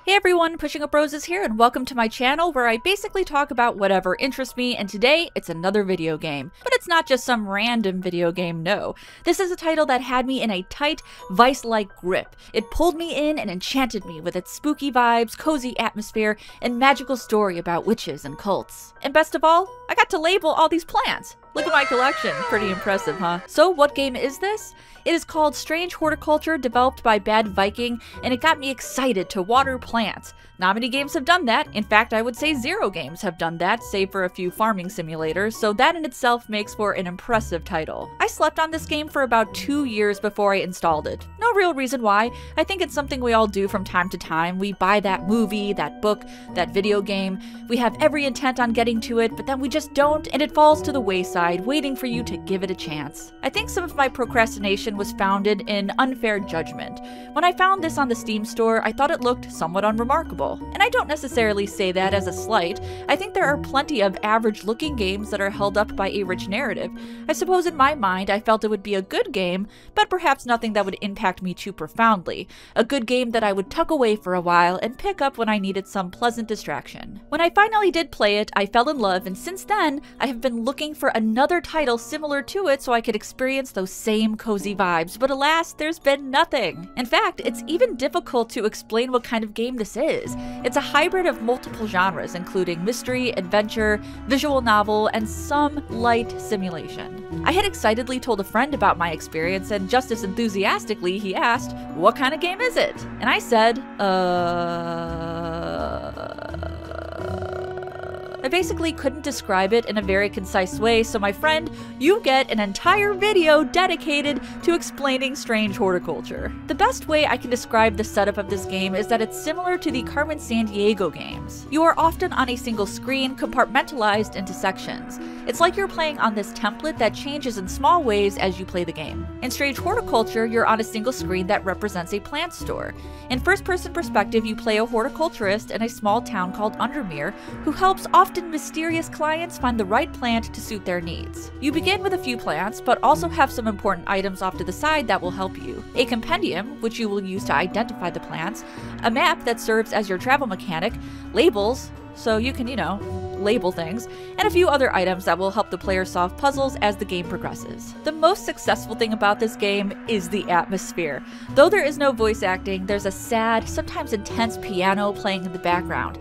Hey everyone, PushingUpRoses here, and welcome to my channel where I basically talk about whatever interests me, and today it's another video game. But it's not just some random video game, no. This is a title that had me in a tight, vice-like grip. It pulled me in and enchanted me with its spooky vibes, cozy atmosphere, and magical story about witches and cults. And best of all, I got to label all these plants. Look at my collection. Pretty impressive, huh? So what game is this? It is called Strange Horticulture, developed by Bad Viking, and it got me excited to water plants. Not many games have done that. In fact, I would say 0 games have done that, save for a few farming simulators, so that in itself makes for an impressive title. I slept on this game for about 2 years before I installed it. No real reason why. I think it's something we all do from time to time. We buy that movie, that book, that video game. We have every intent on getting to it, but then we just don't, and it falls to the wayside, waiting for you to give it a chance. I think some of my procrastination was founded in unfair judgment. When I found this on the Steam store, I thought it looked somewhat unremarkable. And I don't necessarily say that as a slight. I think there are plenty of average-looking games that are held up by a rich narrative. I suppose in my mind I felt it would be a good game, but perhaps nothing that would impact me too profoundly. A good game that I would tuck away for a while and pick up when I needed some pleasant distraction. When I finally did play it, I fell in love, and since then, I have been looking for another title similar to it so I could experience those same cozy vibes, but alas, there's been nothing. In fact, it's even difficult to explain what kind of game this is. It's a hybrid of multiple genres, including mystery, adventure, visual novel, and some light simulation. I had excitedly told a friend about my experience, and just as enthusiastically he asked, "What kind of game is it?" And I said, I basically couldn't describe it in a very concise way, so my friend, you get an entire video dedicated to explaining Strange Horticulture. The best way I can describe the setup of this game is that it's similar to the Carmen Sandiego games. You are often on a single screen, compartmentalized into sections. It's like you're playing on this template that changes in small ways as you play the game. In Strange Horticulture, you're on a single screen that represents a plant store. In first-person perspective, you play a horticulturist in a small town called Undermere, who helps often mysterious clients find the right plant to suit their needs. You begin with a few plants, but also have some important items off to the side that will help you. A compendium, which you will use to identify the plants, a map that serves as your travel mechanic, labels, so you can, label things, and a few other items that will help the player solve puzzles as the game progresses. The most successful thing about this game is the atmosphere. Though there is no voice acting, there's a sad, sometimes intense piano playing in the background.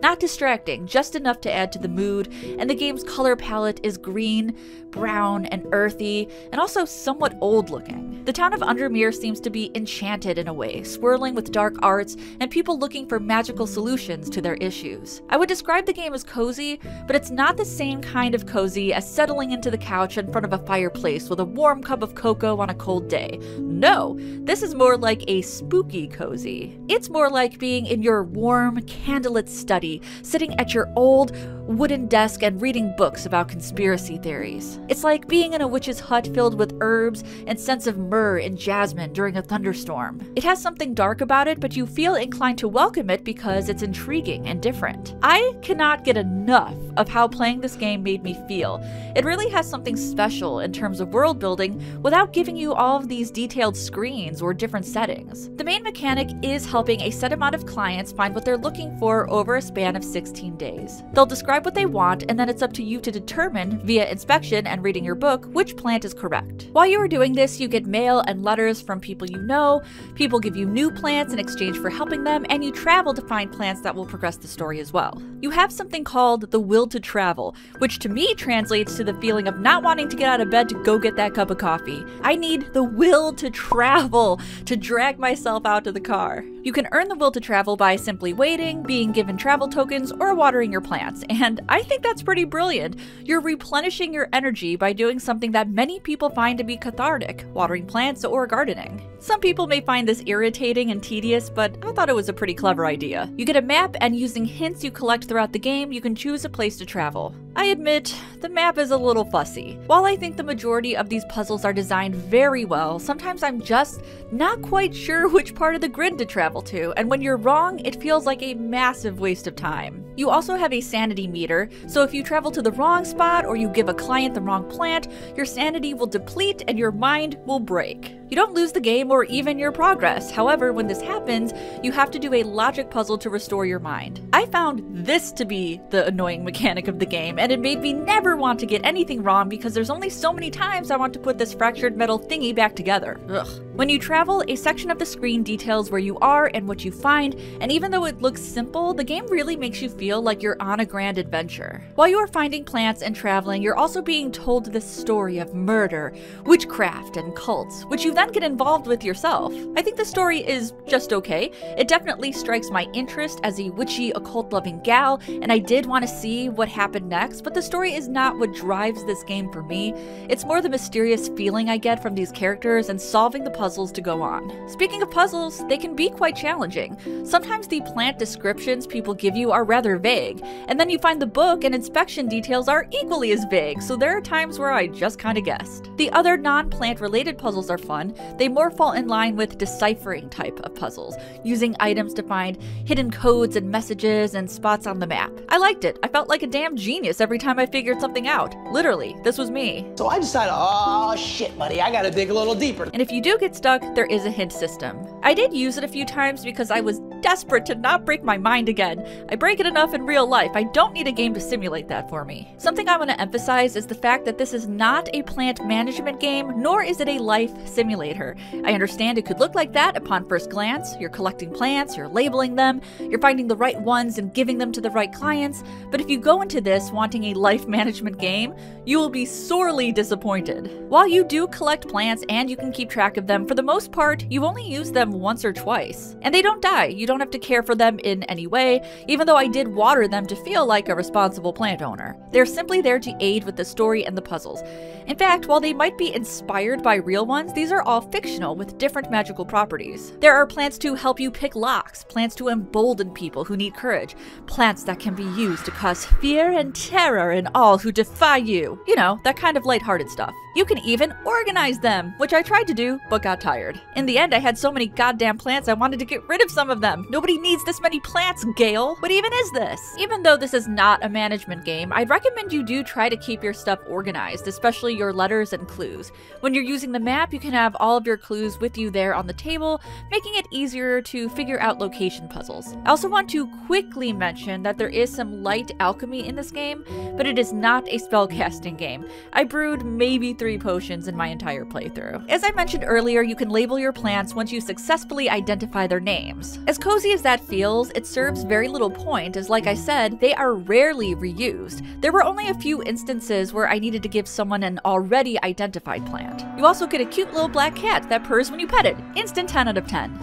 Not distracting, just enough to add to the mood, and the game's color palette is green, brown, and earthy, and also somewhat old-looking. The town of Undermere seems to be enchanted in a way, swirling with dark arts and people looking for magical solutions to their issues. I would describe the game as cozy, but it's not the same kind of cozy as settling into the couch in front of a fireplace with a warm cup of cocoa on a cold day. No, this is more like a spooky cozy. It's more like being in your warm, candlelit study, sitting at your old wooden desk and reading books about conspiracy theories. It's like being in a witch's hut filled with herbs and scents of myrrh and jasmine during a thunderstorm. It has something dark about it, but you feel inclined to welcome it because it's intriguing and different. I cannot get enough of how playing this game made me feel. It really has something special in terms of world building without giving you all of these detailed screens or different settings. The main mechanic is helping a set amount of clients find what they're looking for over a span of 16 days. They'll describe what they want, and then it's up to you to determine, via inspection and reading your book, which plant is correct. While you are doing this, you get mail and letters from people you know, people give you new plants in exchange for helping them, and you travel to find plants that will progress the story as well. You have something called the will to travel, which to me translates to the feeling of not wanting to get out of bed to go get that cup of coffee. I need the will to travel, to drag myself out to the car. You can earn the will to travel by simply waiting, being given travel tokens, or watering your plants, and I think that's pretty brilliant. You're replenishing your energy by doing something that many people find to be cathartic, watering plants or gardening. Some people may find this irritating and tedious, but I thought it was a pretty clever idea. You get a map, and using hints you collect throughout the game, you can choose a place to travel. I admit, the map is a little fussy. While I think the majority of these puzzles are designed very well, sometimes I'm just not quite sure which part of the grid to travel to, and when you're wrong, it feels like a massive waste of time. You also have a sanity meter, so if you travel to the wrong spot or you give a client the wrong plant, your sanity will deplete and your mind will break. You don't lose the game or even your progress. However, when this happens, you have to do a logic puzzle to restore your mind. I found this to be the annoying mechanic of the game, and it made me never want to get anything wrong because there's only so many times I want to put this fractured metal thingy back together. Ugh. When you travel, a section of the screen details where you are and what you find, and even though it looks simple, the game really makes you feel like you're on a grand adventure. While you are finding plants and traveling, you're also being told this story of murder, witchcraft, and cults, which you then get involved with yourself. I think the story is just okay. It definitely strikes my interest as a witchy, occult-loving gal, and I did want to see what happened next, but the story is not what drives this game for me. It's more the mysterious feeling I get from these characters and solving the puzzles to go on. Speaking of puzzles, they can be quite challenging. Sometimes the plant descriptions people give you are rather vague, and then you find the book and inspection details are equally as vague, so there are times where I just kinda guessed. The other non-plant related puzzles are fun. They more fall in line with deciphering type of puzzles, using items to find hidden codes and messages and spots on the map. I liked it. I felt like a damn genius every time I figured something out. Literally, this was me. So I decided, oh shit, buddy, I gotta dig a little deeper. And if you do get stuck, there is a hint system. I did use it a few times because I was desperate to not break my mind again. I break it enough in real life. I don't need a game to simulate that for me. Something I want to emphasize is the fact that this is not a plant management game, nor is it a life simulator. I understand it could look like that upon first glance. You're collecting plants, you're labeling them, you're finding the right ones and giving them to the right clients, but if you go into this wanting a life management game, you will be sorely disappointed. While you do collect plants and you can keep track of them, for the most part, you only use them once or twice. And they don't die. You don't have to care for them in any way, even though I did water them to feel like a responsible plant owner. They're simply there to aid with the story and the puzzles. In fact, while they might be inspired by real ones, these are all fictional with different magical properties. There are plants to help you pick locks, plants to embolden people who need courage, plants that can be used to cause fear and terror in all who defy you. You know, that kind of lighthearted stuff. You can even organize them, which I tried to do, but got tired. In the end, I had so many goddamn plants I wanted to get rid of some of them. Nobody needs this many plants, Gale. What even is this? Even though this is not a management game, I'd recommend you do try to keep your stuff organized, especially your letters and clues. When you're using the map, you can have all of your clues with you there on the table, making it easier to figure out location puzzles. I also want to quickly mention that there is some light alchemy in this game, but it is not a spellcasting game. I brewed maybe 3 potions in my entire playthrough. As I mentioned earlier, you can label your plants once you successfully identify their names. As cozy as that feels, it serves very little point as, like I said, they are rarely reused. There were only a few instances where I needed to give someone an already identified plant. You also get a cute little black cat that purrs when you pet it. Instant 10 out of 10.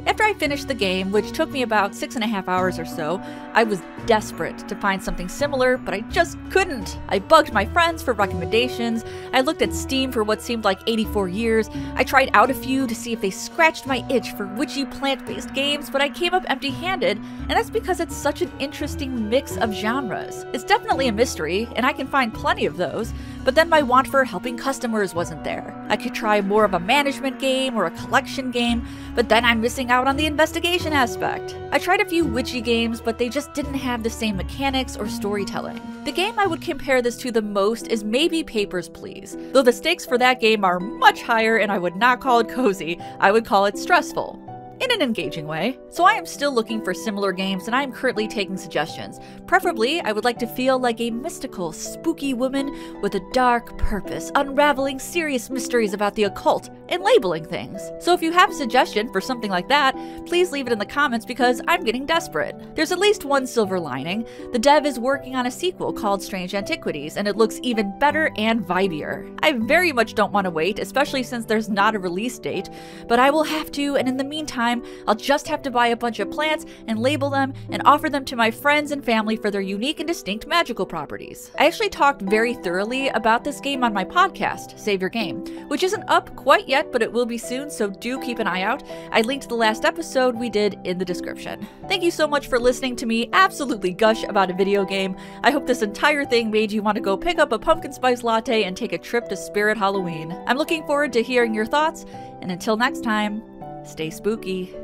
After I finished the game, which took me about 6.5 hours or so, I was desperate to find something similar, but I just couldn't. I bugged my friends for recommendations, I looked at Steam for what seemed like 84 years, I tried out a few to see if they scratched my itch for witchy plant-based games, but I came up empty-handed, and that's because it's such an interesting mix of genres. It's definitely a mystery, and I can find plenty of those, but then my want for helping customers wasn't there. I could try more of a management game or a collection game, but then I'm missing out on the investigation aspect. I tried a few witchy games, but they just didn't have the same mechanics or storytelling. The game I would compare this to the most is maybe Papers, Please, though the stakes for that game are much higher and I would not call it cozy, I would call it stressful. In an engaging way. So I am still looking for similar games and I am currently taking suggestions. Preferably, I would like to feel like a mystical, spooky woman with a dark purpose, unraveling serious mysteries about the occult and labeling things. So if you have a suggestion for something like that, please leave it in the comments because I'm getting desperate. There's at least one silver lining. The dev is working on a sequel called Strange Antiquities and it looks even better and vibier. I very much don't want to wait, especially since there's not a release date, but I will have to, and in the meantime, time, I'll just have to buy a bunch of plants and label them and offer them to my friends and family for their unique and distinct magical properties. I actually talked very thoroughly about this game on my podcast, Save Your Game, which isn't up quite yet, but it will be soon, so do keep an eye out. I linked the last episode we did in the description. Thank you so much for listening to me absolutely gush about a video game. I hope this entire thing made you want to go pick up a pumpkin spice latte and take a trip to Spirit Halloween. I'm looking forward to hearing your thoughts, and until next time, stay spooky.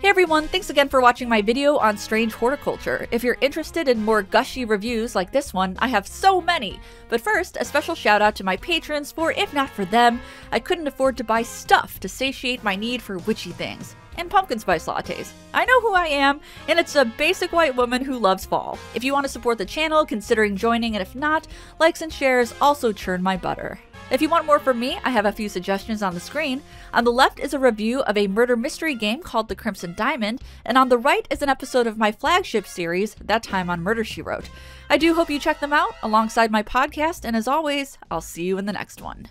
Hey everyone, thanks again for watching my video on strange horticulture. If you're interested in more gushy reviews like this one, I have so many! But first, a special shout out to my patrons, for if not for them, I couldn't afford to buy stuff to satiate my need for witchy things. And pumpkin spice lattes. I know who I am, and it's a basic white woman who loves fall. If you want to support the channel, considering joining, and if not, likes and shares also churn my butter. If you want more from me, I have a few suggestions on the screen. On the left is a review of a murder mystery game called The Crimson Diamond, and on the right is an episode of my flagship series, That Time on Murder, She Wrote. I do hope you check them out alongside my podcast, and as always, I'll see you in the next one.